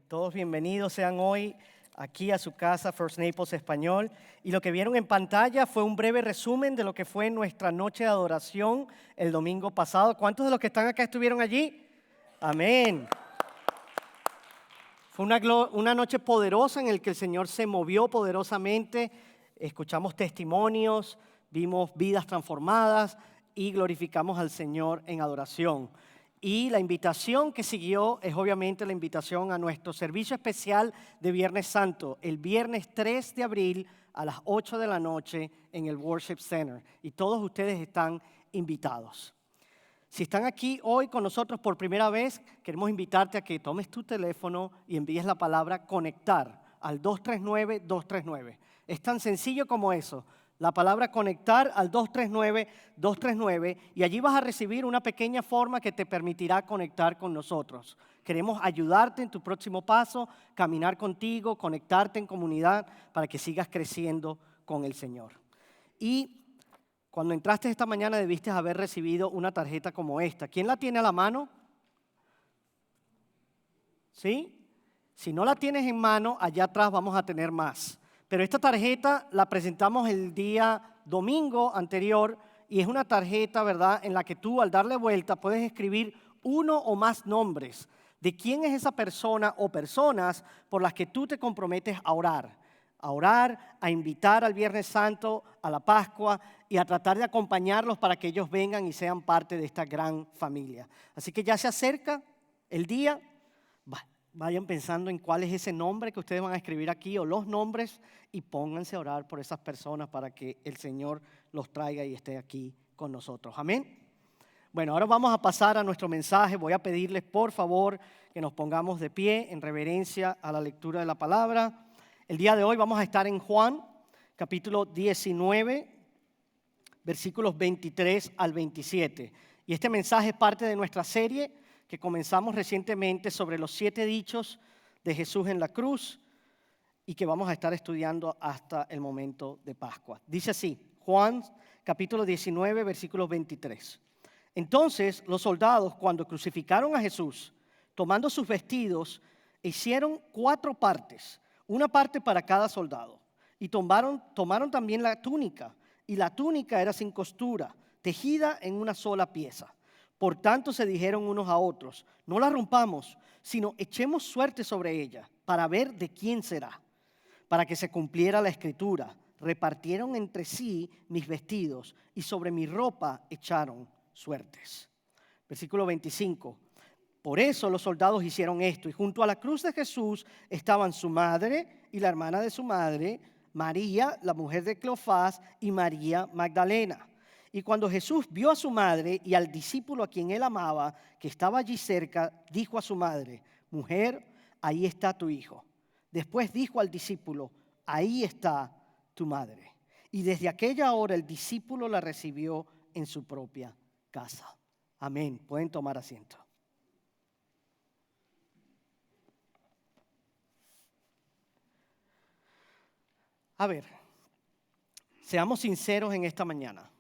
Todos bienvenidos sean hoy aquí a su casa, First Naples Español. Y lo que vieron en pantalla fue un breve resumen de lo que fue nuestra noche de adoración el domingo pasado. ¿Cuántos de los que están acá estuvieron allí? Amén. Fue una noche poderosa en la que el Señor se movió poderosamente. Escuchamos testimonios, vimos vidas transformadas y glorificamos al Señor en adoración. Y la invitación que siguió es obviamente la invitación a nuestro servicio especial de Viernes Santo, el viernes 3 de abril a las 8 de la noche en el Worship Center. Y todos ustedes están invitados. Si están aquí hoy con nosotros por primera vez, queremos invitarte a que tomes tu teléfono y envíes la palabra conectar al 239-239. Es tan sencillo como eso. La palabra conectar al 239-239 y allí vas a recibir una pequeña forma que te permitirá conectar con nosotros. Queremos ayudarte en tu próximo paso, caminar contigo, conectarte en comunidad para que sigas creciendo con el Señor. Y cuando entraste esta mañana debiste haber recibido una tarjeta como esta. ¿Quién la tiene a la mano? ¿Sí? Si no la tienes en mano, allá atrás vamos a tener más. Pero esta tarjeta la presentamos el día domingo anterior y es una tarjeta, ¿verdad?, en la que tú al darle vuelta puedes escribir uno o más nombres de quién es esa persona o personas por las que tú te comprometes a orar, a invitar al Viernes Santo, a la Pascua y a tratar de acompañarlos para que ellos vengan y sean parte de esta gran familia. Así que ya se acerca el día. Vayan pensando en cuál es ese nombre que ustedes van a escribir aquí o los nombres y pónganse a orar por esas personas para que el Señor los traiga y esté aquí con nosotros. Amén. Bueno, ahora vamos a pasar a nuestro mensaje. Voy a pedirles por favor que nos pongamos de pie en reverencia a la lectura de la palabra. El día de hoy vamos a estar en Juan, capítulo 19, versículos 23 al 27. Y este mensaje es parte de nuestra serie que comenzamos recientemente sobre los 7 dichos de Jesús en la cruz y que vamos a estar estudiando hasta el momento de Pascua. Dice así, Juan capítulo 19, versículos 23. Entonces los soldados, cuando crucificaron a Jesús, tomando sus vestidos, hicieron 4 partes, una parte para cada soldado. Y tomaron también la túnica, y la túnica era sin costura, tejida en una sola pieza. Por tanto se dijeron unos a otros, no la rompamos, sino echemos suerte sobre ella, para ver de quién será. Para que se cumpliera la escritura, repartieron entre sí mis vestidos, y sobre mi ropa echaron suertes. Versículo 25. Por eso los soldados hicieron esto, y junto a la cruz de Jesús estaban su madre y la hermana de su madre, María, la mujer de Cleofás, y María Magdalena. Y cuando Jesús vio a su madre y al discípulo a quien él amaba, que estaba allí cerca, dijo a su madre, mujer, ahí está tu hijo. Después dijo al discípulo, ahí está tu madre. Y desde aquella hora el discípulo la recibió en su propia casa. Amén. Pueden tomar asiento. A ver, seamos sinceros en esta mañana.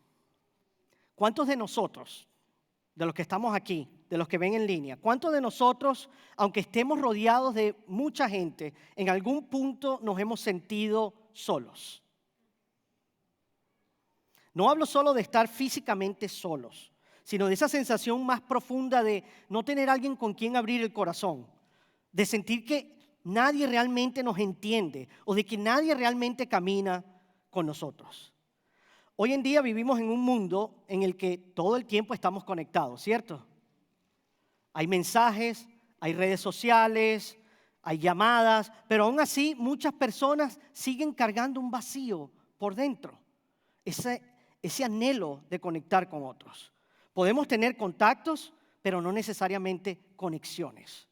¿Cuántos de nosotros, de los que estamos aquí, de los que ven en línea, cuántos de nosotros, aunque estemos rodeados de mucha gente, en algún punto nos hemos sentido solos? No hablo solo de estar físicamente solos, sino de esa sensación más profunda de no tener alguien con quien abrir el corazón, de sentir que nadie realmente nos entiende o de que nadie realmente camina con nosotros. Hoy en día vivimos en un mundo en el que todo el tiempo estamos conectados, ¿cierto? Hay mensajes, hay redes sociales, hay llamadas, pero aún así muchas personas siguen cargando un vacío por dentro, ese anhelo de conectar con otros. Podemos tener contactos, pero no necesariamente conexiones.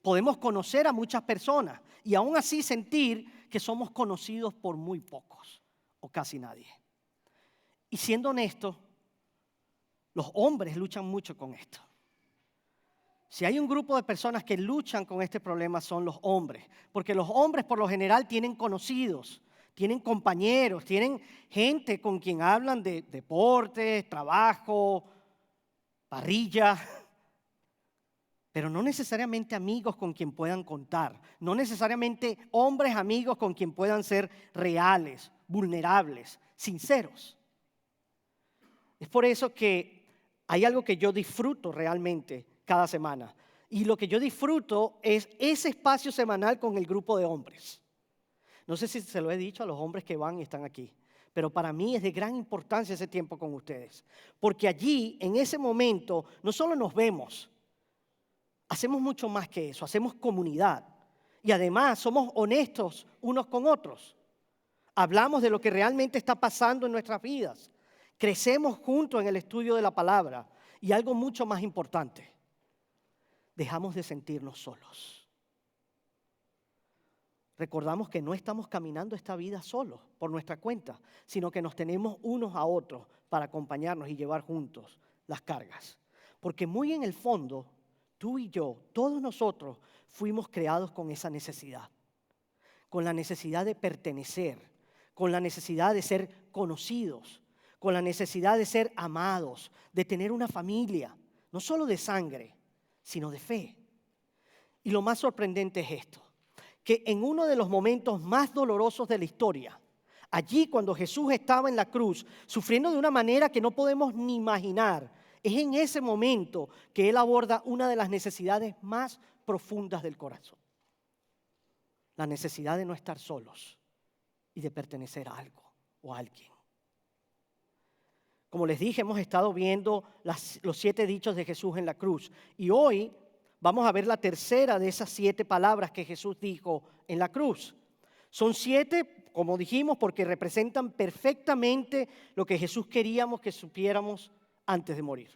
Podemos conocer a muchas personas y aún así sentir que somos conocidos por muy pocos o casi nadie. Y siendo honesto, los hombres luchan mucho con esto. Si hay un grupo de personas que luchan con este problema son los hombres, porque los hombres por lo general tienen conocidos, tienen compañeros, tienen gente con quien hablan de deportes, trabajo, parrilla. pero no necesariamente amigos con quien puedan contar, no necesariamente hombres amigos con quien puedan ser reales, vulnerables, sinceros. Es por eso que hay algo que yo disfruto realmente cada semana. Y lo que yo disfruto es ese espacio semanal con el grupo de hombres. No sé si se lo he dicho a los hombres que van y están aquí, pero para mí es de gran importancia ese tiempo con ustedes. Porque allí, en ese momento, no solo nos vemos, hacemos mucho más que eso, hacemos comunidad. Y además somos honestos unos con otros. Hablamos de lo que realmente está pasando en nuestras vidas. Crecemos juntos en el estudio de la palabra. Y algo mucho más importante, dejamos de sentirnos solos. Recordamos que no estamos caminando esta vida solos por nuestra cuenta, sino que nos tenemos unos a otros para acompañarnos y llevar juntos las cargas. Porque muy en el fondo, tú y yo, todos nosotros, fuimos creados con esa necesidad. Con la necesidad de pertenecer, con la necesidad de ser conocidos, con la necesidad de ser amados, de tener una familia, no solo de sangre, sino de fe. Y lo más sorprendente es esto, que en uno de los momentos más dolorosos de la historia, allí cuando Jesús estaba en la cruz, sufriendo de una manera que no podemos ni imaginar, es en ese momento que Él aborda una de las necesidades más profundas del corazón. La necesidad de no estar solos y de pertenecer a algo o a alguien. Como les dije, hemos estado viendo los 7 dichos de Jesús en la cruz. Y hoy vamos a ver la tercera de esas 7 palabras que Jesús dijo en la cruz. Son 7, como dijimos, porque representan perfectamente lo que Jesús queríamos que supiéramos antes de morir.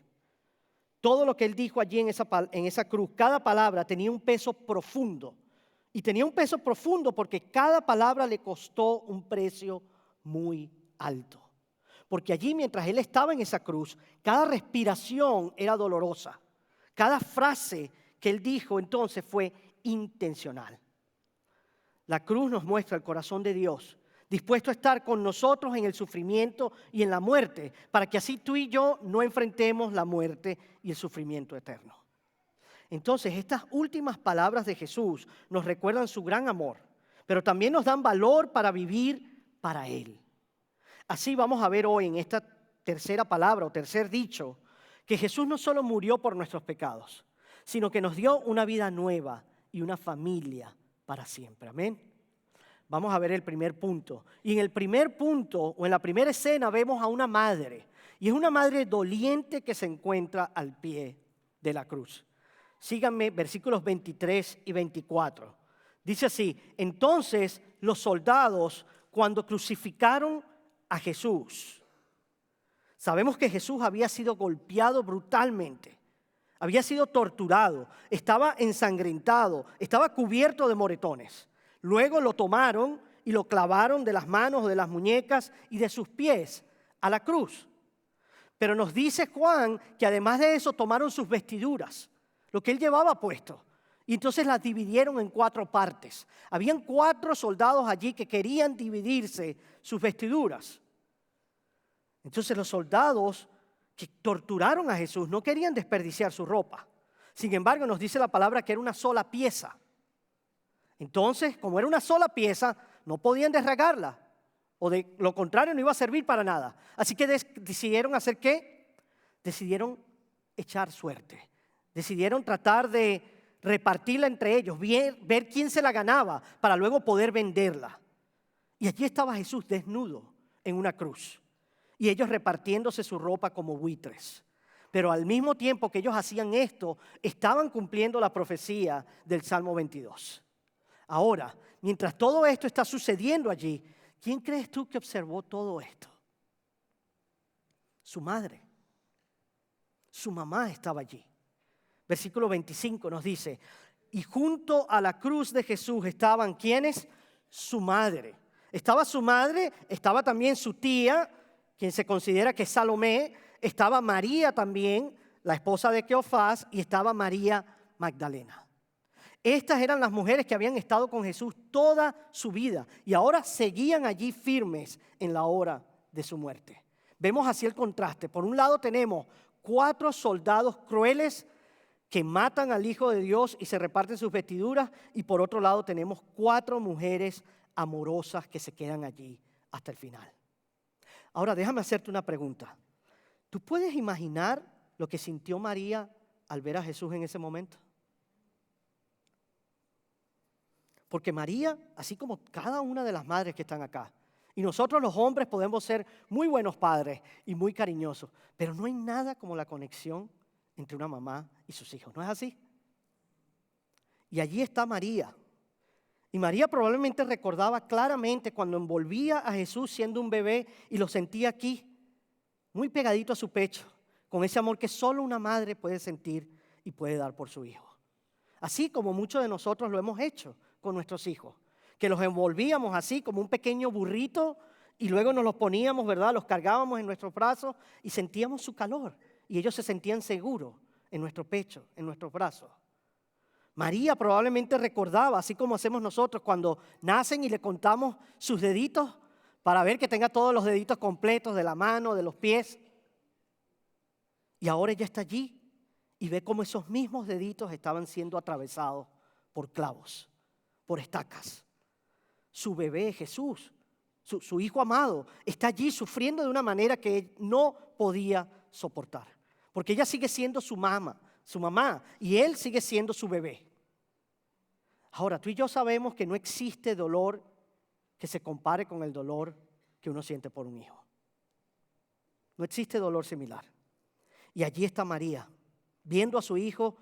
Todo lo que Él dijo allí en esa cruz, cada palabra tenía un peso profundo. Y tenía un peso profundo porque cada palabra le costó un precio muy alto. Porque allí, mientras Él estaba en esa cruz, cada respiración era dolorosa. Cada frase que Él dijo entonces fue intencional. La cruz nos muestra el corazón de Dios, dispuesto a estar con nosotros en el sufrimiento y en la muerte, para que así tú y yo no enfrentemos la muerte y el sufrimiento eterno. Entonces, estas últimas palabras de Jesús nos recuerdan su gran amor, pero también nos dan valor para vivir para Él. Así vamos a ver hoy en esta tercera palabra o tercer dicho, que Jesús no solo murió por nuestros pecados, sino que nos dio una vida nueva y una familia para siempre. Amén. Vamos a ver el primer punto. Y en el primer punto o en la primera escena vemos a una madre. Y es una madre doliente que se encuentra al pie de la cruz. Síganme versículos 23 y 24. Dice así: entonces los soldados, cuando crucificaron a Jesús, sabemos que Jesús había sido golpeado brutalmente, había sido torturado, estaba ensangrentado, estaba cubierto de moretones. Luego lo tomaron y lo clavaron de las manos, de las muñecas y de sus pies a la cruz. Pero nos dice Juan que además de eso tomaron sus vestiduras, lo que él llevaba puesto, y entonces las dividieron en 4 partes. Habían 4 soldados allí que querían dividirse sus vestiduras. Entonces los soldados que torturaron a Jesús no querían desperdiciar su ropa. Sin embargo, nos dice la palabra que era una sola pieza. Entonces, como era una sola pieza, no podían desragarla. O de lo contrario, no iba a servir para nada. Así que decidieron hacer ¿qué? Decidieron echar suerte. Decidieron tratar de repartirla entre ellos, ver quién se la ganaba para luego poder venderla. Y allí estaba Jesús desnudo en una cruz. Y ellos repartiéndose su ropa como buitres. Pero al mismo tiempo que ellos hacían esto, estaban cumpliendo la profecía del Salmo 22. Ahora, mientras todo esto está sucediendo allí, ¿quién crees tú que observó todo esto? Su madre. Su mamá estaba allí. Versículo 25 nos dice: y junto a la cruz de Jesús estaban ¿quiénes? Su madre. Estaba su madre, estaba también su tía, quien se considera que es Salomé, estaba María también, la esposa de Cleofás, y estaba María Magdalena. Estas eran las mujeres que habían estado con Jesús toda su vida y ahora seguían allí firmes en la hora de su muerte. Vemos así el contraste. Por un lado tenemos 4 soldados crueles que matan al Hijo de Dios y se reparten sus vestiduras. Y por otro lado tenemos 4 mujeres amorosas que se quedan allí hasta el final. Ahora déjame hacerte una pregunta. ¿Tú puedes imaginar lo que sintió María al ver a Jesús en ese momento? Porque María, así como cada una de las madres que están acá, y nosotros los hombres podemos ser muy buenos padres y muy cariñosos, pero no hay nada como la conexión entre una mamá y sus hijos, ¿no es así? Y allí está María. Y María probablemente recordaba claramente cuando envolvía a Jesús siendo un bebé y lo sentía aquí, muy pegadito a su pecho, con ese amor que solo una madre puede sentir y puede dar por su hijo. Así como muchos de nosotros lo hemos hecho con nuestros hijos, que los envolvíamos así como un pequeño burrito y luego nos los poníamos, ¿verdad? Los cargábamos en nuestros brazos y sentíamos su calor y ellos se sentían seguros en nuestro pecho, en nuestros brazos. María probablemente recordaba, así como hacemos nosotros cuando nacen y le contamos sus deditos para ver que tenga todos los deditos completos de la mano, de los pies. Y ahora ella está allí y ve cómo esos mismos deditos estaban siendo atravesados por clavos, por estacas. Su bebé Jesús, su hijo amado, está allí sufriendo de una manera que no podía soportar. Porque ella sigue siendo su mamá, y él sigue siendo su bebé. Ahora, tú y yo sabemos que no existe dolor que se compare con el dolor que uno siente por un hijo. No existe dolor similar. Y allí está María, viendo a su hijo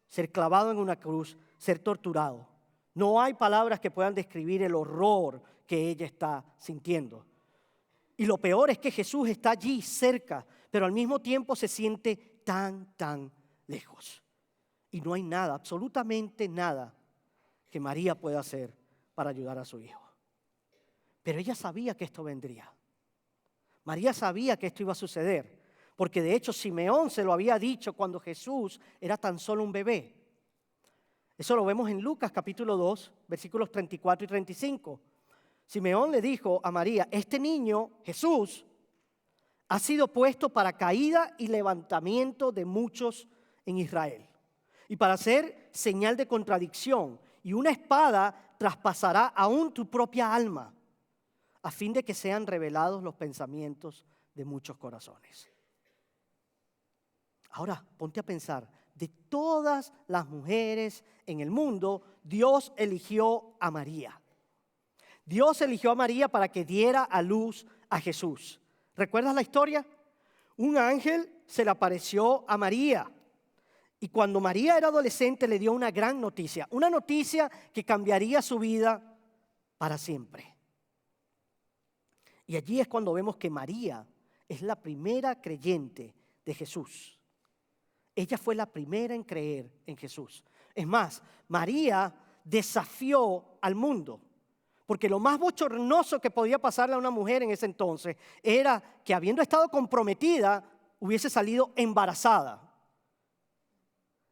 ser clavado en una cruz, ser torturado. No hay palabras que puedan describir el horror que ella está sintiendo. Y lo peor es que Jesús está allí cerca, pero al mismo tiempo se siente tan lejos. Y no hay nada, absolutamente nada, que María pueda hacer para ayudar a su hijo. Pero ella sabía que esto vendría. María sabía que esto iba a suceder, porque de hecho Simeón se lo había dicho cuando Jesús era tan solo un bebé. Eso lo vemos en Lucas capítulo 2, versículos 34 y 35. Simeón le dijo a María: este niño, Jesús, ha sido puesto para caída y levantamiento de muchos en Israel, y para ser señal de contradicción, y una espada traspasará aún tu propia alma, a fin de que sean revelados los pensamientos de muchos corazones. Ahora, ponte a pensar, de todas las mujeres en el mundo, Dios eligió a María. Dios eligió a María para que diera a luz a Jesús. ¿Recuerdas la historia? Un ángel se le apareció a María. Y cuando María era adolescente le dio una gran noticia. Una noticia que cambiaría su vida para siempre. Y allí es cuando vemos que María es la primera creyente de Jesús. Ella fue la primera en creer en Jesús. Es más, María desafió al mundo. Porque lo más bochornoso que podía pasarle a una mujer en ese entonces era que, habiendo estado comprometida, hubiese salido embarazada.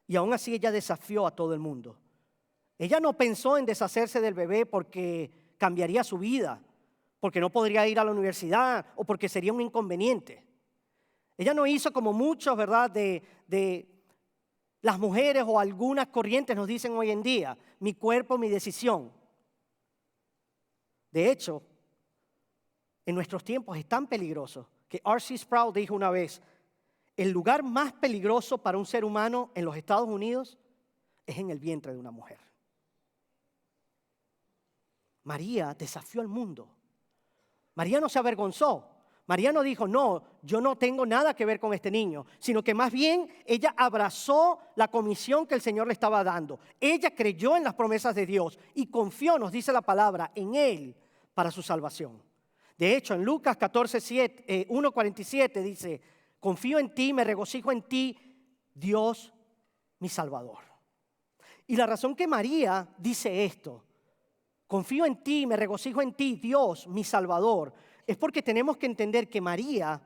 Y aún así ella desafió a todo el mundo. Ella no pensó en deshacerse del bebé porque cambiaría su vida, porque no podría ir a la universidad o porque sería un inconveniente. Ella no hizo como muchos, ¿verdad?, de las mujeres o algunas corrientes nos dicen hoy en día: mi cuerpo, mi decisión. De hecho, en nuestros tiempos es tan peligroso que R.C. Sproul dijo una vez: el lugar más peligroso para un ser humano en los Estados Unidos es en el vientre de una mujer. María desafió al mundo. María no se avergonzó. María no dijo: no, yo no tengo nada que ver con este niño, sino que más bien ella abrazó la comisión que el Señor le estaba dando. Ella creyó en las promesas de Dios y confió, nos dice la palabra, en Él para su salvación. De hecho, en Lucas 1:47 dice: confío en ti, me regocijo en ti, Dios mi Salvador. Y la razón que María dice esto, confío en ti, me regocijo en ti, Dios mi Salvador, es porque tenemos que entender que María,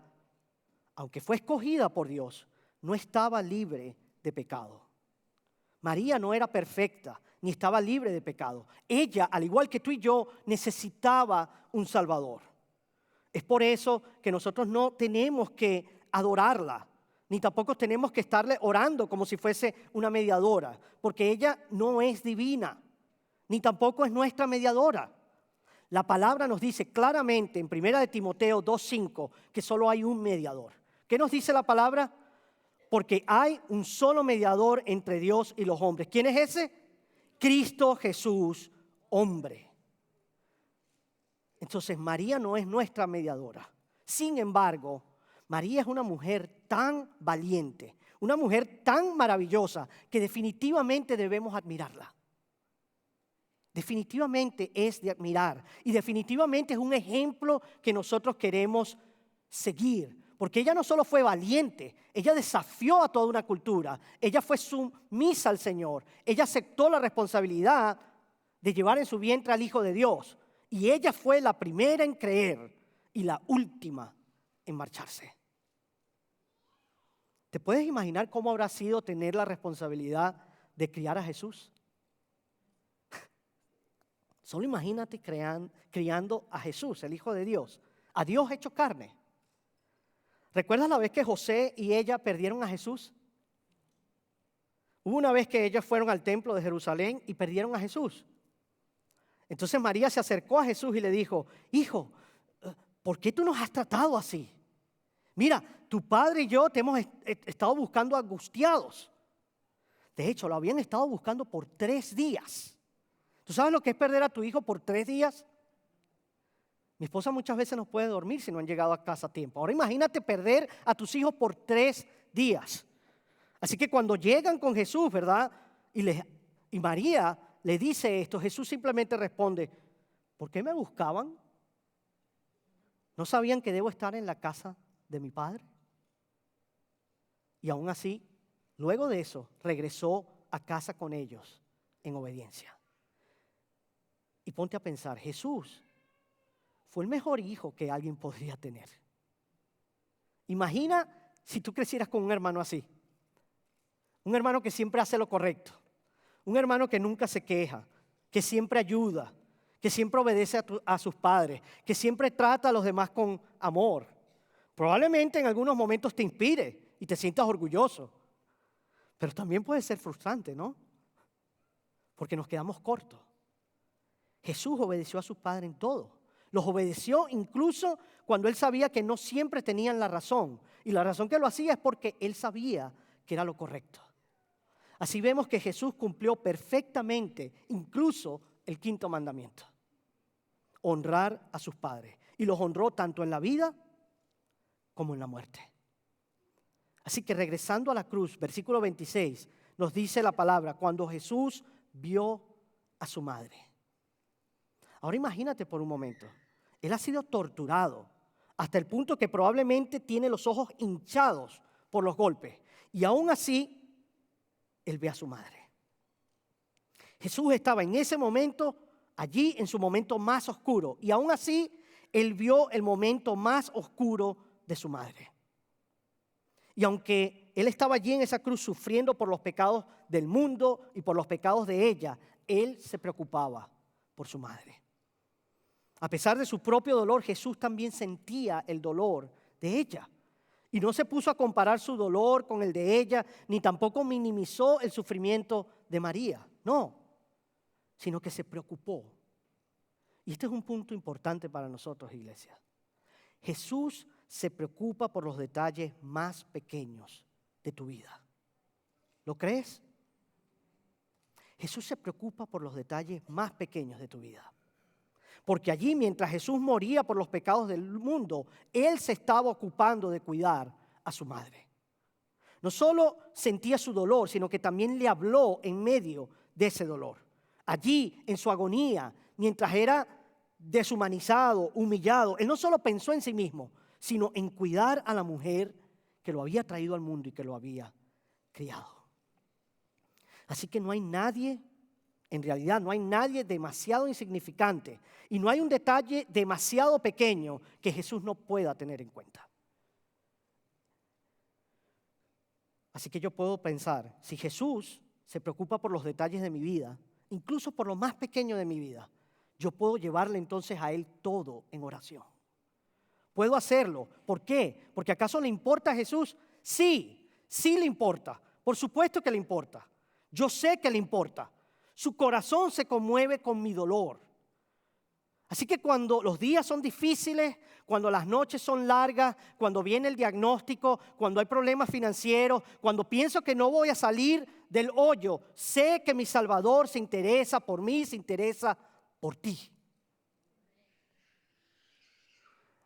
aunque fue escogida por Dios, no estaba libre de pecado. María no era perfecta, ni estaba libre de pecado. Ella, al igual que tú y yo, necesitaba un Salvador. Es por eso que nosotros no tenemos que adorarla, ni tampoco tenemos que estarle orando como si fuese una mediadora, porque ella no es divina, ni tampoco es nuestra mediadora. La palabra nos dice claramente en 1 de Timoteo 2:5 que solo hay un mediador. ¿Qué nos dice la palabra? Porque hay un solo mediador entre Dios y los hombres. ¿Quién es ese? Cristo Jesús, hombre. Entonces María no es nuestra mediadora. Sin embargo, María es una mujer tan valiente, una mujer tan maravillosa que definitivamente debemos admirarla. Definitivamente es de admirar y definitivamente es un ejemplo que nosotros queremos seguir. Porque ella no solo fue valiente, ella desafió a toda una cultura, ella fue sumisa al Señor, ella aceptó la responsabilidad de llevar en su vientre al Hijo de Dios. Y ella fue la primera en creer y la última en marcharse. ¿Te puedes imaginar cómo habrá sido tener la responsabilidad de criar a Jesús? Solo imagínate criando a Jesús, el Hijo de Dios, a Dios hecho carne. ¿Recuerdas la vez que José y ella perdieron a Jesús? Hubo una vez que ellos fueron al templo de Jerusalén y perdieron a Jesús. Entonces María se acercó a Jesús y le dijo: hijo, ¿por qué tú nos has tratado así? Mira, tu padre y yo te hemos estado buscando angustiados. De hecho, lo habían estado buscando por 3 días. ¿Tú sabes lo que es perder a tu hijo por 3 días? Mi esposa muchas veces no puede dormir si no han llegado a casa a tiempo. Ahora imagínate perder a tus hijos por 3 días. Así que cuando llegan con Jesús, ¿verdad? Y María le dice esto, Jesús simplemente responde: ¿por qué me buscaban? ¿No sabían que debo estar en la casa de mi padre? Y aún así, luego de eso, regresó a casa con ellos en obediencia. Y ponte a pensar, Jesús fue el mejor hijo que alguien podría tener. Imagina si tú crecieras con un hermano así. Un hermano que siempre hace lo correcto. Un hermano que nunca se queja, que siempre ayuda, que siempre obedece a sus padres, que siempre trata a los demás con amor. Probablemente en algunos momentos te inspire y te sientas orgulloso. Pero también puede ser frustrante, ¿no? Porque nos quedamos cortos. Jesús obedeció a sus padres en todo. Los obedeció incluso cuando él sabía que no siempre tenían la razón. Y la razón que lo hacía es porque él sabía que era lo correcto. Así vemos que Jesús cumplió perfectamente incluso el 5.º mandamiento: honrar a sus padres. Y los honró tanto en la vida como en la muerte. Así que regresando a la cruz, versículo 26, nos dice la palabra: cuando Jesús vio a su madre. Ahora imagínate por un momento, él ha sido torturado hasta el punto que probablemente tiene los ojos hinchados por los golpes. Y aún así, él ve a su madre. Jesús estaba en ese momento, allí en su momento más oscuro. Y aún así, él vio el momento más oscuro de su madre. Y aunque él estaba allí en esa cruz sufriendo por los pecados del mundo y por los pecados de ella, él se preocupaba por su madre. A pesar de su propio dolor, Jesús también sentía el dolor de ella. Y no se puso a comparar su dolor con el de ella, ni tampoco minimizó el sufrimiento de María. No, sino que se preocupó. Y este es un punto importante para nosotros, iglesia. Jesús se preocupa por los detalles más pequeños de tu vida. ¿Lo crees? Jesús se preocupa por los detalles más pequeños de tu vida. Porque allí, mientras Jesús moría por los pecados del mundo, Él se estaba ocupando de cuidar a su madre. No solo sentía su dolor, sino que también le habló en medio de ese dolor. Allí, en su agonía, mientras era deshumanizado, humillado, Él no solo pensó en sí mismo, sino en cuidar a la mujer que lo había traído al mundo y que lo había criado. Así que no hay nadie, en realidad no hay nadie demasiado insignificante y no hay un detalle demasiado pequeño que Jesús no pueda tener en cuenta. Así que yo puedo pensar, si Jesús se preocupa por los detalles de mi vida, incluso por lo más pequeño de mi vida, yo puedo llevarle entonces a Él todo en oración. Puedo hacerlo. ¿Por qué? Porque ¿acaso le importa a Jesús Sí, sí le importa. Por supuesto que le importa. Yo sé que le importa. Su corazón se conmueve con mi dolor. Así que cuando los días son difíciles, cuando las noches son largas, cuando viene el diagnóstico, cuando hay problemas financieros, cuando pienso que no voy a salir del hoyo, sé que mi Salvador se interesa por mí, se interesa por ti.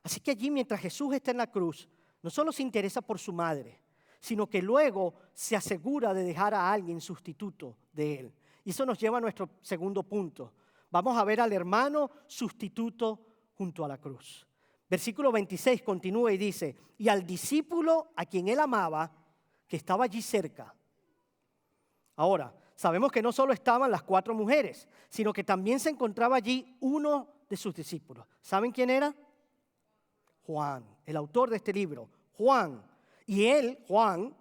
Así que allí, mientras Jesús está en la cruz, no solo se interesa por su madre, sino que luego se asegura de dejar a alguien sustituto de él. Y eso nos lleva a nuestro segundo punto. Vamos a ver al hermano sustituto junto a la cruz. Versículo 26 continúa y dice, y al discípulo a quien él amaba, que estaba allí cerca. Ahora, sabemos que no solo estaban las 4 mujeres, sino que también se encontraba allí uno de sus discípulos. ¿Saben quién era? Juan, el autor de este libro, Juan. Y él, Juan,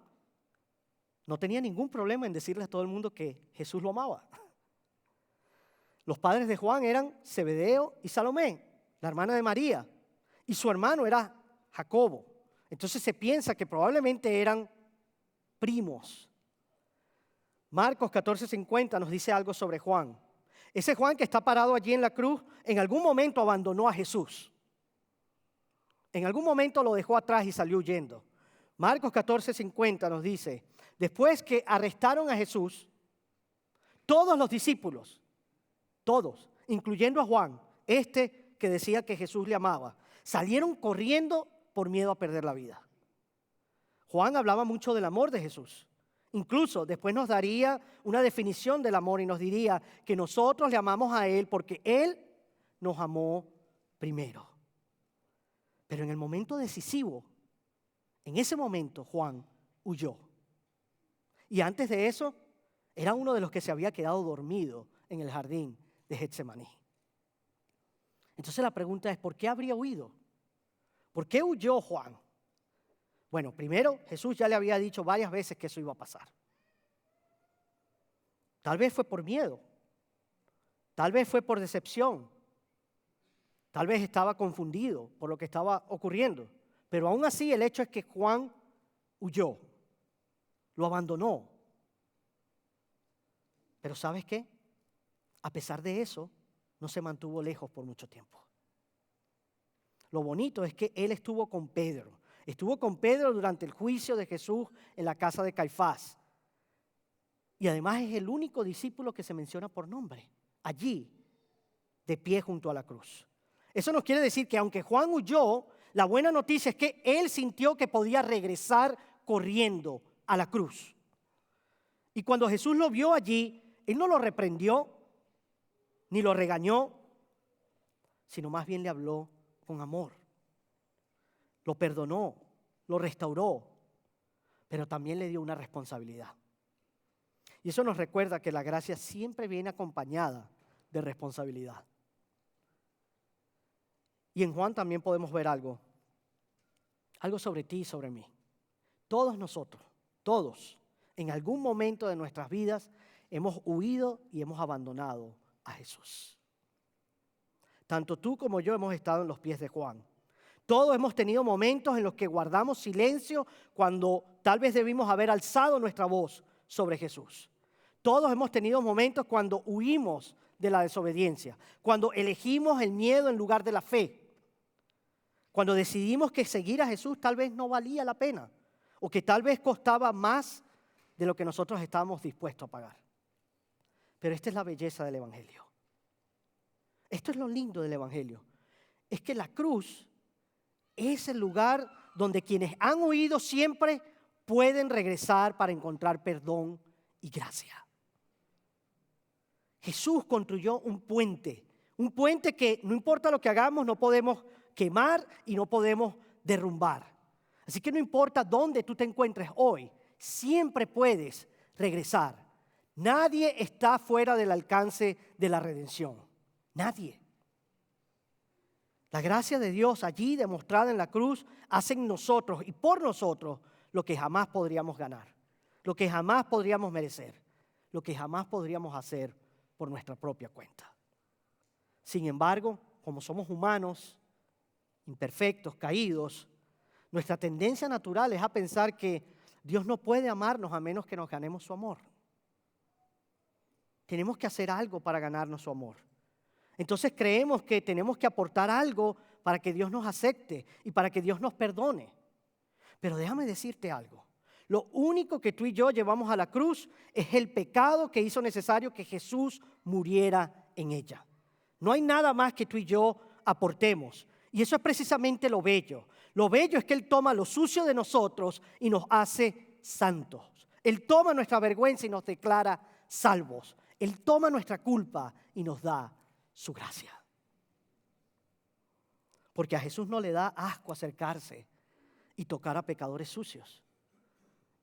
no tenía ningún problema en decirle a todo el mundo que Jesús lo amaba. Los padres de Juan eran Zebedeo y Salomé, la hermana de María, y su hermano era Jacobo. Entonces se piensa que probablemente eran primos. Marcos 14:50 nos dice algo sobre Juan. Ese Juan que está parado allí en la cruz, en algún momento abandonó a Jesús. En algún momento lo dejó atrás y salió huyendo. Marcos 14:50 nos dice, después que arrestaron a Jesús, todos los discípulos, todos, incluyendo a Juan, que decía que Jesús le amaba, salieron corriendo por miedo a perder la vida. Juan hablaba mucho del amor de Jesús. Incluso después nos daría una definición del amor y nos diría que nosotros le amamos a Él porque Él nos amó primero. Pero en el momento decisivo, en ese momento Juan huyó. Y antes de eso, era uno de los que se había quedado dormido en el jardín de Getsemaní. Entonces la pregunta es, ¿por qué habría huido? ¿Por qué huyó Juan? Bueno, primero, Jesús ya le había dicho varias veces que eso iba a pasar. Tal vez fue por miedo, tal vez fue por decepción, tal vez estaba confundido por lo que estaba ocurriendo. Pero aún así el hecho es que Juan huyó, lo abandonó. Pero ¿sabes qué? A pesar de eso, no se mantuvo lejos por mucho tiempo. Lo bonito es que él estuvo con Pedro. Estuvo con Pedro durante el juicio de Jesús en la casa de Caifás. Y además es el único discípulo que se menciona por nombre, allí, de pie junto a la cruz. Eso nos quiere decir que aunque Juan huyó, la buena noticia es que él sintió que podía regresar corriendo a la cruz. Y cuando Jesús lo vio allí, él no lo reprendió, ni lo regañó, sino más bien le habló con amor. Lo perdonó, lo restauró, pero también le dio una responsabilidad. Y eso nos recuerda que la gracia siempre viene acompañada de responsabilidad. Y en Juan también podemos ver algo sobre ti y sobre mí. Todos nosotros, todos, en algún momento de nuestras vidas hemos huido y hemos abandonado a Jesús. Tanto tú como yo hemos estado en los pies de Juan. Todos hemos tenido momentos en los que guardamos silencio cuando tal vez debimos haber alzado nuestra voz sobre Jesús. Todos hemos tenido momentos cuando huimos de la desobediencia, cuando elegimos el miedo en lugar de la fe, cuando decidimos que seguir a Jesús tal vez no valía la pena o que tal vez costaba más de lo que nosotros estábamos dispuestos a pagar. Pero esta es la belleza del Evangelio. Esto es lo lindo del Evangelio. Es que la cruz es el lugar donde quienes han huido siempre pueden regresar para encontrar perdón y gracia. Jesús construyó un puente que no importa lo que hagamos, no podemos quemar y no podemos derrumbar. Así que no importa dónde tú te encuentres hoy, siempre puedes regresar. Nadie está fuera del alcance de la redención. Nadie. La gracia de Dios allí demostrada en la cruz hace en nosotros y por nosotros lo que jamás podríamos ganar, lo que jamás podríamos merecer, lo que jamás podríamos hacer por nuestra propia cuenta. Sin embargo, como somos humanos, imperfectos, caídos, Nuestra tendencia natural es a pensar que Dios no puede amarnos a menos que nos ganemos su amor. Tenemos que hacer algo para ganarnos su amor. Entonces creemos que tenemos que aportar algo para que Dios nos acepte y para que Dios nos perdone. Pero déjame decirte algo. Lo único que tú y yo llevamos a la cruz es el pecado que hizo necesario que Jesús muriera en ella. No hay nada más que tú y yo aportemos. Y eso es precisamente lo bello. Lo bello es que Él toma lo sucio de nosotros y nos hace santos. Él toma nuestra vergüenza y nos declara salvos. Él toma nuestra culpa y nos da su gracia. Porque a Jesús no le da asco acercarse y tocar a pecadores sucios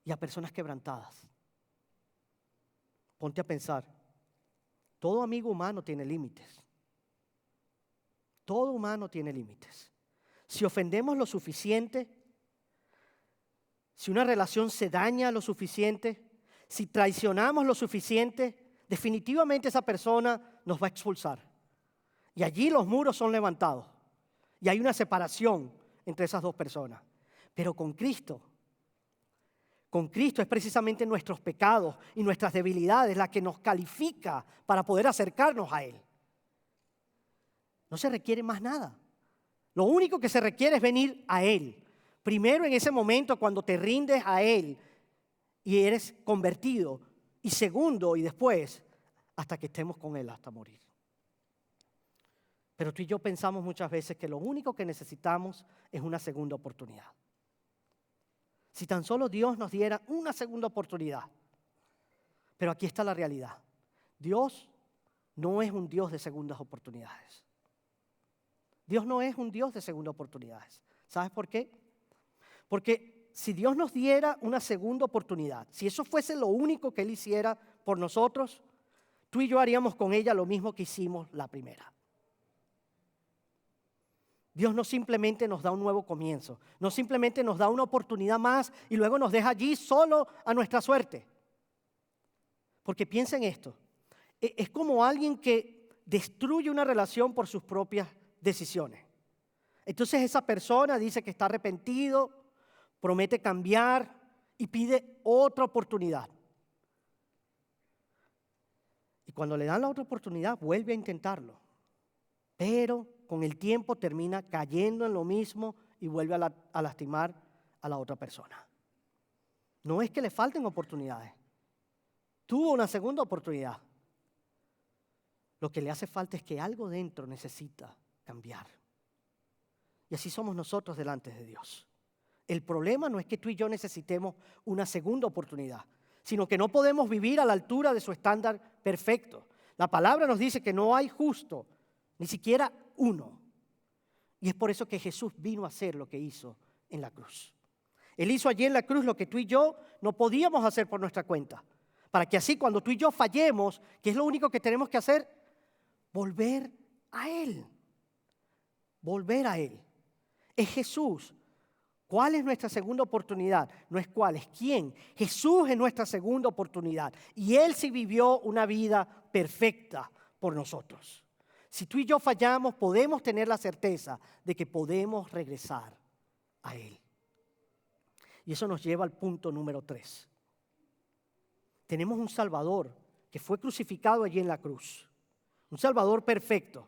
y a personas quebrantadas. Ponte a pensar, todo amigo humano tiene límites. Todo humano tiene límites. Si ofendemos lo suficiente, si una relación se daña lo suficiente, si traicionamos lo suficiente, definitivamente esa persona nos va a expulsar. Y allí los muros son levantados. Y hay una separación entre esas dos personas. Pero con Cristo es precisamente nuestros pecados y nuestras debilidades la que nos califica para poder acercarnos a Él. No se requiere más nada. Lo único que se requiere es venir a Él. Primero en ese momento cuando te rindes a Él y eres convertido. Y segundo y después hasta que estemos con Él hasta morir. Pero tú y yo pensamos muchas veces que lo único que necesitamos es una segunda oportunidad. Si tan solo Dios nos diera una segunda oportunidad. Pero aquí está la realidad. Dios no es un Dios de segundas oportunidades. Dios no es un Dios de segundas oportunidades. ¿Sabes por qué? Porque si Dios nos diera una segunda oportunidad, si eso fuese lo único que Él hiciera por nosotros, tú y yo haríamos con ella lo mismo que hicimos la primera. Dios no simplemente nos da un nuevo comienzo, no simplemente nos da una oportunidad más y luego nos deja allí solo a nuestra suerte. Porque piensa en esto, es como alguien que destruye una relación por sus propias decisiones. Entonces esa persona dice que está arrepentido, promete cambiar y pide otra oportunidad. Y cuando le dan la otra oportunidad, vuelve a intentarlo. Pero con el tiempo termina cayendo en lo mismo y vuelve a lastimar a la otra persona. No es que le falten oportunidades. Tuvo una segunda oportunidad. Lo que le hace falta es que algo dentro necesita cambiar. Y así somos nosotros delante de Dios. El problema no es que tú y yo necesitemos una segunda oportunidad, sino que no podemos vivir a la altura de su estándar perfecto. La palabra nos dice que no hay justo, ni siquiera uno. Y es por eso que Jesús vino a hacer lo que hizo en la cruz. Él hizo allí en la cruz lo que tú y yo no podíamos hacer por nuestra cuenta. Para que así cuando tú y yo fallemos, que es lo único que tenemos que hacer, volver a Él. Volver a Él. Es Jesús. ¿Cuál es nuestra segunda oportunidad? No es cuál, es quién. Jesús es nuestra segunda oportunidad. Y Él sí vivió una vida perfecta por nosotros. Si tú y yo fallamos, podemos tener la certeza de que podemos regresar a Él. Y eso nos lleva al punto número 3. Tenemos un Salvador que fue crucificado allí en la cruz. Un Salvador perfecto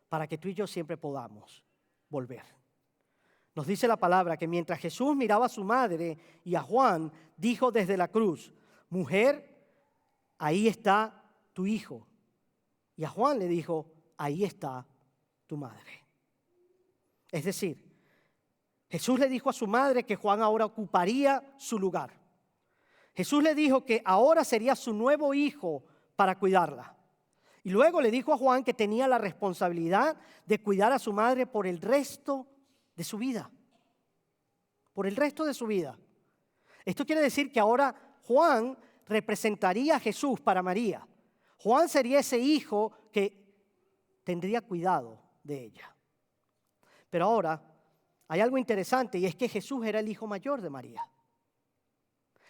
para que tú y yo siempre podamos volver. Nos dice la palabra que mientras Jesús miraba a su madre y a Juan, dijo desde la cruz: mujer, ahí está tu hijo. Y a Juan le dijo: ahí está tu madre. Es decir, Jesús le dijo a su madre que Juan ahora ocuparía su lugar. Jesús le dijo que ahora sería su nuevo hijo para cuidarla. Y luego le dijo a Juan que tenía la responsabilidad de cuidar a su madre por el resto de su vida. Por el resto de su vida. Esto quiere decir que ahora Juan representaría a Jesús para María. Juan sería ese hijo que tendría cuidado de ella. Pero ahora hay algo interesante y es que Jesús era el hijo mayor de María.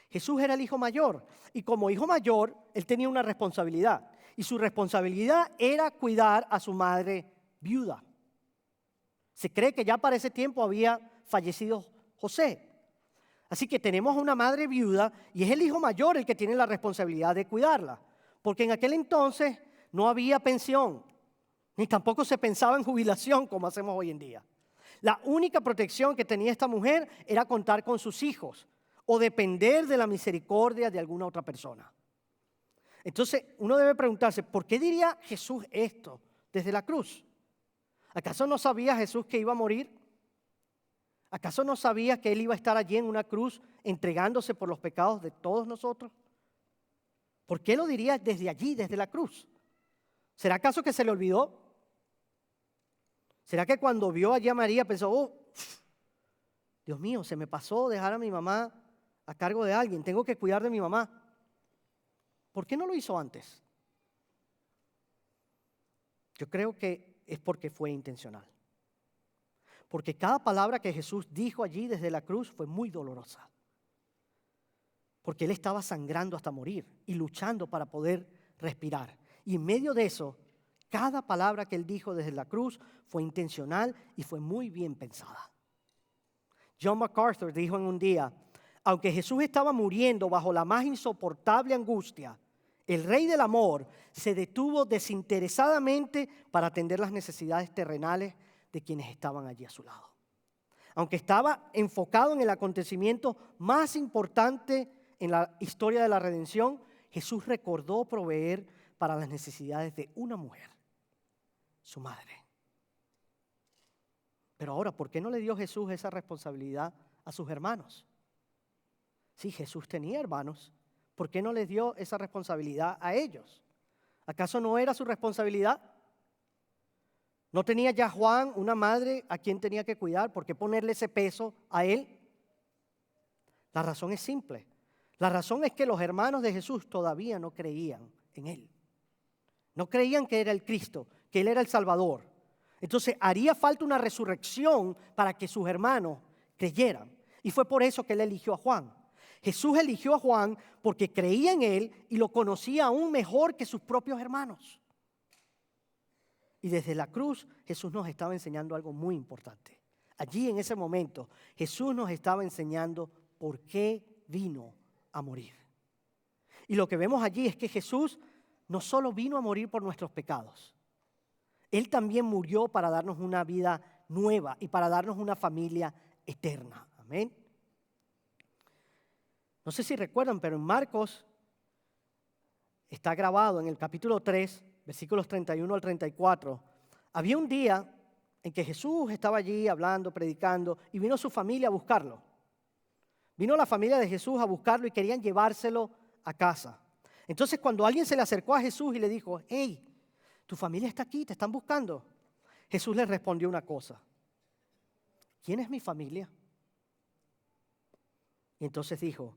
Jesús era el hijo mayor y como hijo mayor él tenía una responsabilidad y su responsabilidad era cuidar a su madre viuda. Se cree que ya para ese tiempo había fallecido José. Así que tenemos una madre viuda y es el hijo mayor el que tiene la responsabilidad de cuidarla. Porque en aquel entonces no había pensión, ni tampoco se pensaba en jubilación como hacemos hoy en día. La única protección que tenía esta mujer era contar con sus hijos o depender de la misericordia de alguna otra persona. Entonces uno debe preguntarse, ¿por qué diría Jesús esto desde la cruz? ¿Acaso no sabía Jesús que iba a morir? ¿Acaso no sabía que Él iba a estar allí en una cruz entregándose por los pecados de todos nosotros? ¿Por qué lo diría desde allí, desde la cruz? ¿Será acaso que se le olvidó? ¿Será que cuando vio allí a María pensó, Dios mío, se me pasó dejar a mi mamá a cargo de alguien, tengo que cuidar de mi mamá? ¿Por qué no lo hizo antes? Yo creo que es porque fue intencional. Porque cada palabra que Jesús dijo allí desde la cruz fue muy dolorosa. Porque Él estaba sangrando hasta morir y luchando para poder respirar. Y en medio de eso, cada palabra que Él dijo desde la cruz fue intencional y fue muy bien pensada. John MacArthur dijo en un día, aunque Jesús estaba muriendo bajo la más insoportable angustia, el Rey del Amor se detuvo desinteresadamente para atender las necesidades terrenales de quienes estaban allí a su lado. Aunque estaba enfocado en el acontecimiento más importante en la historia de la redención, Jesús recordó proveer para las necesidades de una mujer, su madre. Pero ahora, ¿por qué no le dio Jesús esa responsabilidad a sus hermanos? Sí, Jesús tenía hermanos. ¿Por qué no les dio esa responsabilidad a ellos? ¿Acaso no era su responsabilidad? ¿No tenía ya Juan una madre a quien tenía que cuidar? ¿Por qué ponerle ese peso a él? La razón es simple. La razón es que los hermanos de Jesús todavía no creían en Él. No creían que era el Cristo, que Él era el Salvador. Entonces haría falta una resurrección para que sus hermanos creyeran. Y fue por eso que Él eligió a Juan. Jesús eligió a Juan porque creía en Él y lo conocía aún mejor que sus propios hermanos. Y desde la cruz Jesús nos estaba enseñando algo muy importante. Allí en ese momento Jesús nos estaba enseñando por qué vino a morir. Y lo que vemos allí es que Jesús no solo vino a morir por nuestros pecados. Él también murió para darnos una vida nueva y para darnos una familia eterna. Amén. No sé si recuerdan, pero en Marcos está grabado en el capítulo 3, versículos 31 al 34. Había un día en que Jesús estaba allí hablando, predicando, y vino su familia a buscarlo. Vino la familia de Jesús a buscarlo y querían llevárselo a casa. Entonces, cuando alguien se le acercó a Jesús y le dijo, hey, tu familia está aquí, te están buscando. Jesús le respondió una cosa. ¿Quién es mi familia? Y entonces dijo,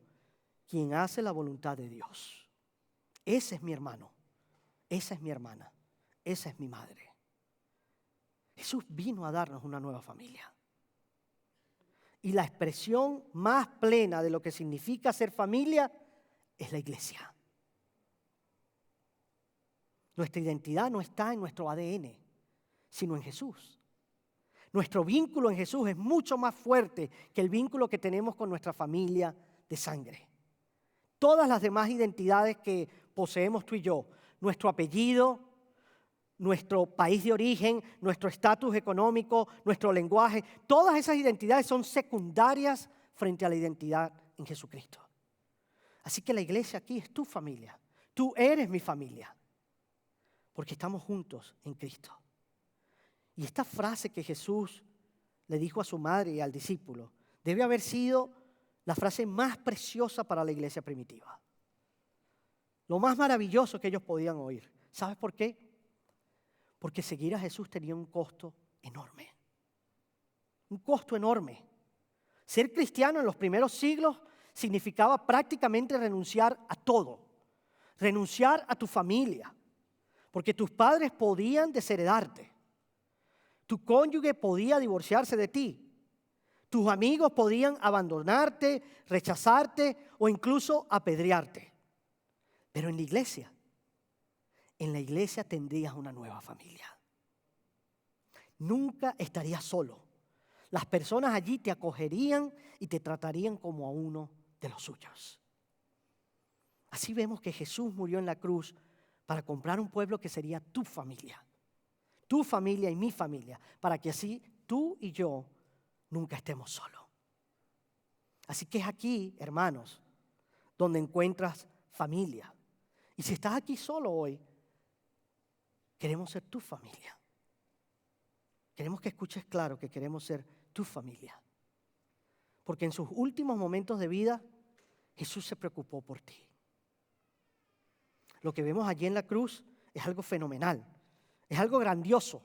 quien hace la voluntad de Dios. Ese es mi hermano, esa es mi hermana, esa es mi madre. Jesús vino a darnos una nueva familia. Y la expresión más plena de lo que significa ser familia es la iglesia. Nuestra identidad no está en nuestro ADN, sino en Jesús. Nuestro vínculo en Jesús es mucho más fuerte que el vínculo que tenemos con nuestra familia de sangre. Todas las demás identidades que poseemos tú y yo, nuestro apellido, nuestro país de origen, nuestro estatus económico, nuestro lenguaje, todas esas identidades son secundarias frente a la identidad en Jesucristo. Así que la iglesia aquí es tu familia. Tú eres mi familia, porque estamos juntos en Cristo. Y esta frase que Jesús le dijo a su madre y al discípulo debe haber sido la frase más preciosa para la iglesia primitiva. Lo más maravilloso que ellos podían oír. ¿Sabes por qué? Porque seguir a Jesús tenía un costo enorme. Un costo enorme. Ser cristiano en los primeros siglos significaba prácticamente renunciar a todo. Renunciar a tu familia. Porque tus padres podían desheredarte. Tu cónyuge podía divorciarse de ti. Tus amigos podían abandonarte, rechazarte o incluso apedrearte. Pero en la iglesia tendrías una nueva familia. Nunca estarías solo. Las personas allí te acogerían y te tratarían como a uno de los suyos. Así vemos que Jesús murió en la cruz para comprar un pueblo que sería tu familia y mi familia, para que así tú y yo nunca estemos solos. Así que es aquí, hermanos, donde encuentras familia. Y si estás aquí solo hoy, queremos ser tu familia. Queremos que escuches claro que queremos ser tu familia. Porque en sus últimos momentos de vida, Jesús se preocupó por ti. Lo que vemos allí en la cruz es algo fenomenal, es algo grandioso.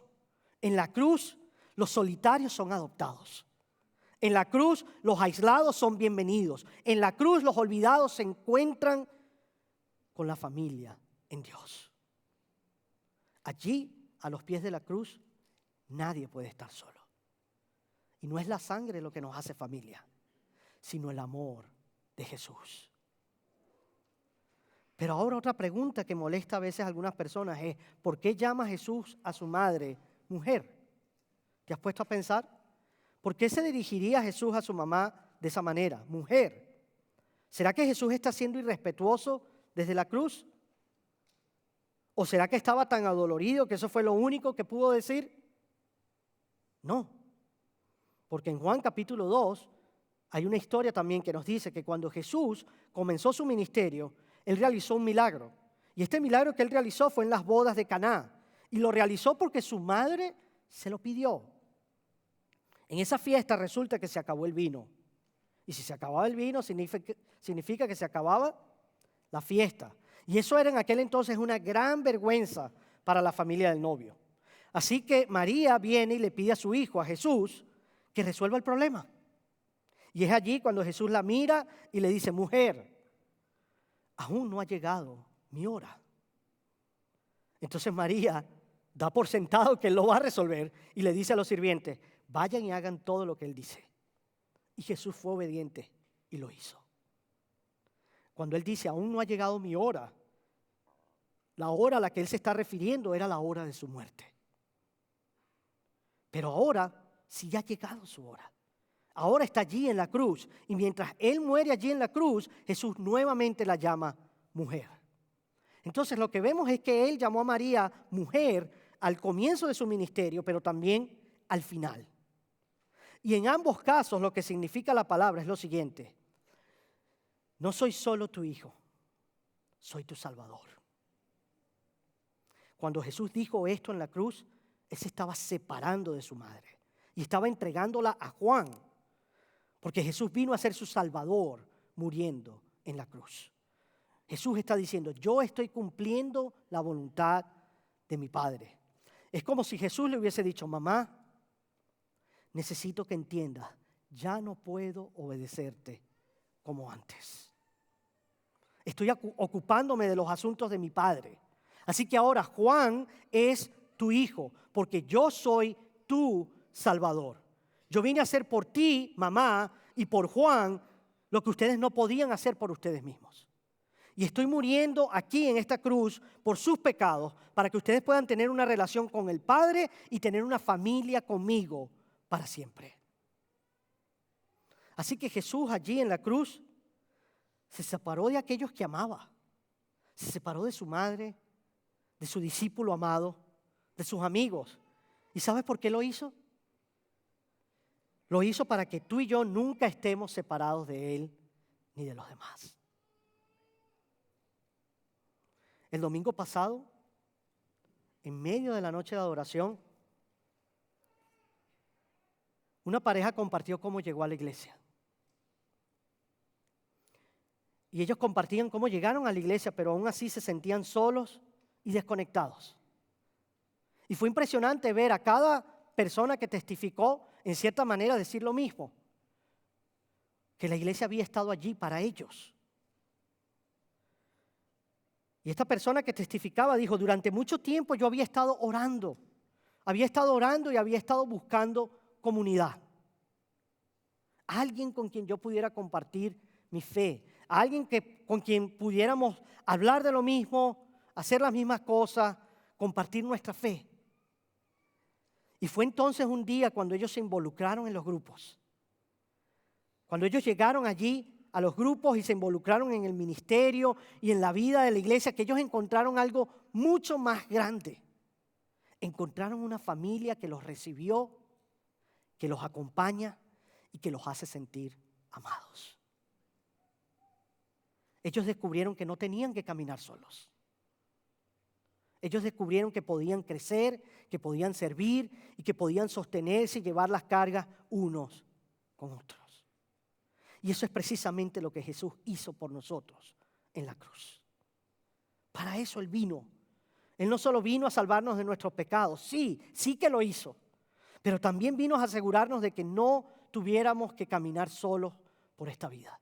En la cruz, los solitarios son adoptados. En la cruz, los aislados son bienvenidos. En la cruz, los olvidados se encuentran con la familia en Dios. Allí, a los pies de la cruz, nadie puede estar solo. Y no es la sangre lo que nos hace familia, sino el amor de Jesús. Pero ahora otra pregunta que molesta a veces a algunas personas es, ¿por qué llama Jesús a su madre mujer? ¿Te has puesto a pensar? ¿Por qué se dirigiría Jesús a su mamá de esa manera, mujer? ¿Será que Jesús está siendo irrespetuoso desde la cruz? ¿O será que estaba tan adolorido que eso fue lo único que pudo decir? No, porque en Juan capítulo 2 hay una historia también que nos dice que cuando Jesús comenzó su ministerio, Él realizó un milagro. Y este milagro que Él realizó fue en las bodas de Caná. Y lo realizó porque su madre se lo pidió. En esa fiesta resulta que se acabó el vino. Y si se acababa el vino, significa que se acababa la fiesta. Y eso era en aquel entonces una gran vergüenza para la familia del novio. Así que María viene y le pide a su hijo, a Jesús, que resuelva el problema. Y es allí cuando Jesús la mira y le dice, mujer, aún no ha llegado mi hora. Entonces María da por sentado que Él lo va a resolver y le dice a los sirvientes, vayan y hagan todo lo que Él dice. Y Jesús fue obediente y lo hizo. Cuando Él dice, aún no ha llegado mi hora, la hora a la que Él se está refiriendo era la hora de su muerte. Pero ahora sí ha llegado su hora. Ahora está allí en la cruz. Y mientras Él muere allí en la cruz, Jesús nuevamente la llama mujer. Entonces lo que vemos es que Él llamó a María mujer al comienzo de su ministerio, pero también al final. Y en ambos casos lo que significa la palabra es lo siguiente. No soy solo tu hijo, soy tu Salvador. Cuando Jesús dijo esto en la cruz, Él se estaba separando de su madre y estaba entregándola a Juan, porque Jesús vino a ser su Salvador muriendo en la cruz. Jesús está diciendo, yo estoy cumpliendo la voluntad de mi Padre. Es como si Jesús le hubiese dicho, mamá, necesito que entiendas, ya no puedo obedecerte como antes. Estoy ocupándome de los asuntos de mi Padre. Así que ahora Juan es tu hijo, porque yo soy tu Salvador. Yo vine a hacer por ti, mamá, y por Juan, lo que ustedes no podían hacer por ustedes mismos. Y estoy muriendo aquí en esta cruz por sus pecados, para que ustedes puedan tener una relación con el Padre y tener una familia conmigo para siempre. Así que Jesús allí en la cruz se separó de aquellos que amaba. Se separó de su madre, de su discípulo amado, de sus amigos. ¿Y sabes por qué lo hizo? Lo hizo para que tú y yo nunca estemos separados de Él ni de los demás. El domingo pasado, en medio de la noche de adoración, una pareja compartió cómo llegó a la iglesia. Y ellos compartían cómo llegaron a la iglesia, pero aún así se sentían solos y desconectados. Y fue impresionante ver a cada persona que testificó, en cierta manera, decir lo mismo. Que la iglesia había estado allí para ellos. Y esta persona que testificaba dijo, durante mucho tiempo yo había estado orando. Había estado orando y había estado buscando comunidad. Alguien con quien yo pudiera compartir mi fe. Alguien con quien pudiéramos hablar de lo mismo, hacer las mismas cosas, compartir nuestra fe. Y fue entonces un día cuando ellos se involucraron en los grupos. Cuando ellos llegaron allí a los grupos y se involucraron en el ministerio y en la vida de la iglesia, que ellos encontraron algo mucho más grande. Encontraron una familia que los recibió, que los acompaña y que los hace sentir amados. Ellos descubrieron que no tenían que caminar solos. Ellos descubrieron que podían crecer, que podían servir y que podían sostenerse y llevar las cargas unos con otros. Y eso es precisamente lo que Jesús hizo por nosotros en la cruz. Para eso Él vino. Él no solo vino a salvarnos de nuestros pecados, sí que lo hizo, pero también vino a asegurarnos de que no tuviéramos que caminar solos por esta vida.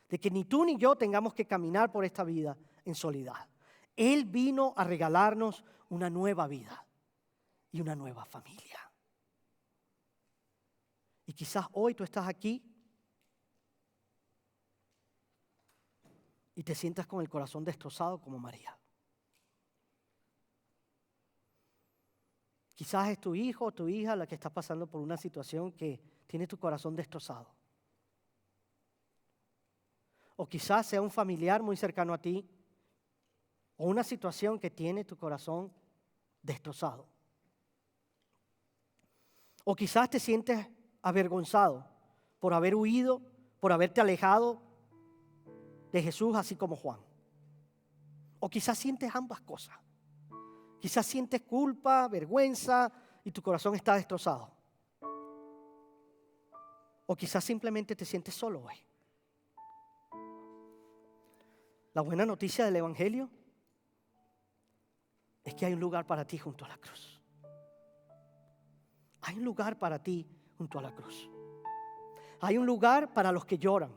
De que ni tú ni yo tengamos que caminar por esta vida en soledad. Él vino a regalarnos una nueva vida y una nueva familia. Y quizás hoy tú estás aquí y te sientas con el corazón destrozado como María. Quizás es tu hijo o tu hija la que está pasando por una situación que tiene tu corazón destrozado. O quizás sea un familiar muy cercano a ti o una situación que tiene tu corazón destrozado. O quizás te sientes avergonzado por haber huido, por haberte alejado de Jesús, así como Juan. O quizás sientes ambas cosas. Quizás sientes culpa, vergüenza y tu corazón está destrozado. O quizás simplemente te sientes solo hoy. La buena noticia del Evangelio es que hay un lugar para ti junto a la cruz. Hay un lugar para ti junto a la cruz. Hay un lugar para los que lloran.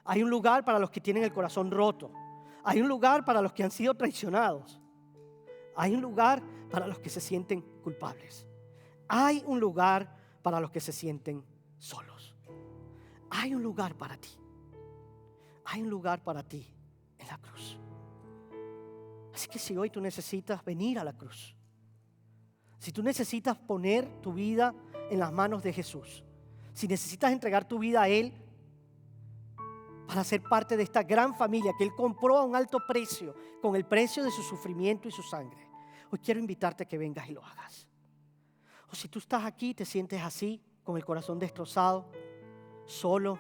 Hay un lugar para los que tienen el corazón roto. Hay un lugar para los que han sido traicionados. Hay un lugar para los que se sienten culpables. Hay un lugar para los que se sienten solos. Hay un lugar para ti. Hay un lugar para ti en la cruz. Así que si hoy tú necesitas venir a la cruz, si tú necesitas poner tu vida en las manos de Jesús, si necesitas entregar tu vida a Él para ser parte de esta gran familia que Él compró a un alto precio, con el precio de su sufrimiento y su sangre, hoy quiero invitarte a que vengas y lo hagas. O si tú estás aquí y te sientes así, con el corazón destrozado, solo,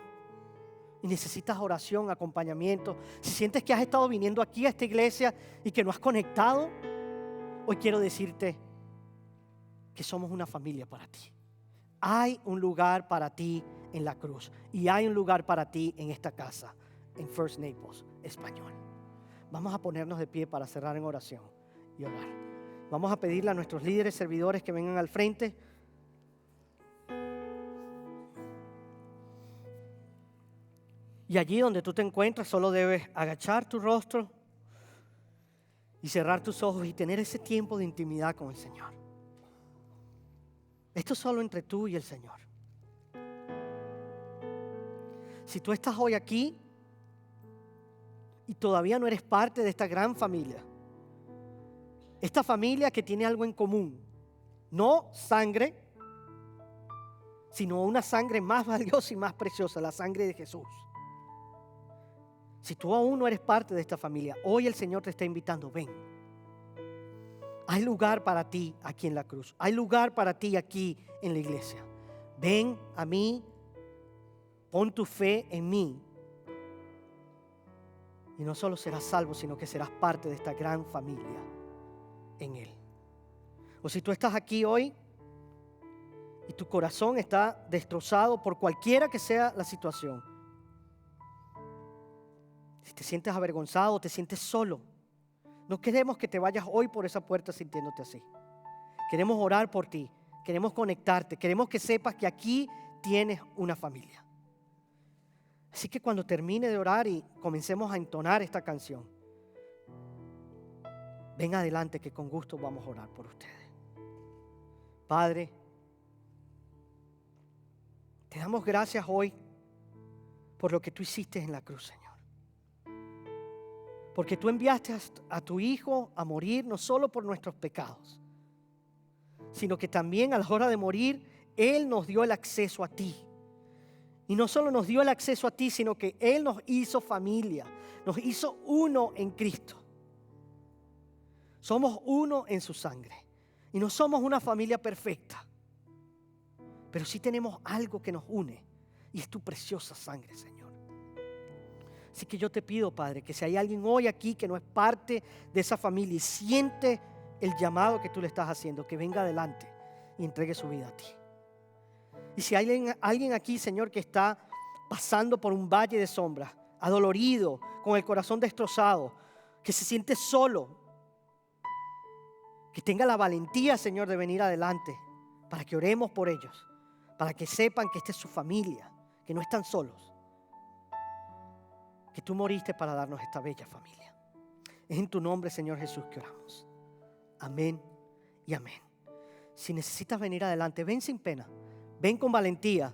y necesitas oración, acompañamiento, si sientes que has estado viniendo aquí a esta iglesia y que no has conectado, hoy quiero decirte que somos una familia para ti. Hay un lugar para ti en la cruz y hay un lugar para ti en esta casa, en First Naples Español. Vamos a ponernos de pie para cerrar en oración y orar. Vamos a pedirle a nuestros líderes, servidores que vengan al frente. Y allí donde tú te encuentras, solo debes agachar tu rostro y cerrar tus ojos y tener ese tiempo de intimidad con el Señor. Esto es solo entre tú y el Señor. Si tú estás hoy aquí y todavía no eres parte de esta gran familia, esta familia que tiene algo en común, no sangre, sino una sangre más valiosa y más preciosa, la sangre de Jesús. Si tú aún no eres parte de esta familia, hoy el Señor te está invitando, ven. Hay lugar para ti aquí en la cruz. Hay lugar para ti aquí en la iglesia. Ven a mí, pon tu fe en mí. Y no solo serás salvo, sino que serás parte de esta gran familia en Él. O si tú estás aquí hoy y tu corazón está destrozado por cualquiera que sea la situación, si te sientes avergonzado, te sientes solo, no queremos que te vayas hoy por esa puerta sintiéndote así. Queremos orar por ti, queremos conectarte, queremos que sepas que aquí tienes una familia. Así que cuando termine de orar y comencemos a entonar esta canción, ven adelante que con gusto vamos a orar por ustedes. Padre, te damos gracias hoy por lo que tú hiciste en la cruz, Señor. Porque tú enviaste a tu Hijo a morir no solo por nuestros pecados, sino que también a la hora de morir, Él nos dio el acceso a ti. Y no solo nos dio el acceso a ti, sino que Él nos hizo familia, nos hizo uno en Cristo. Somos uno en su sangre. Y no somos una familia perfecta, pero sí tenemos algo que nos une, y es tu preciosa sangre, Señor. Así que yo te pido, Padre, que si hay alguien hoy aquí que no es parte de esa familia y siente el llamado que tú le estás haciendo, que venga adelante y entregue su vida a ti. Y si hay alguien aquí, Señor, que está pasando por un valle de sombras, adolorido, con el corazón destrozado, que se siente solo, que tenga la valentía, Señor, de venir adelante para que oremos por ellos, para que sepan que esta es su familia, que no están solos, que tú moriste para darnos esta bella familia. Es en tu nombre, Señor Jesús, que oramos. Amén y amén. Si necesitas venir adelante, ven sin pena, ven con valentía.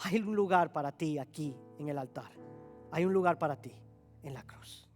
Hay un lugar para ti aquí en el altar. Hay un lugar para ti en la cruz.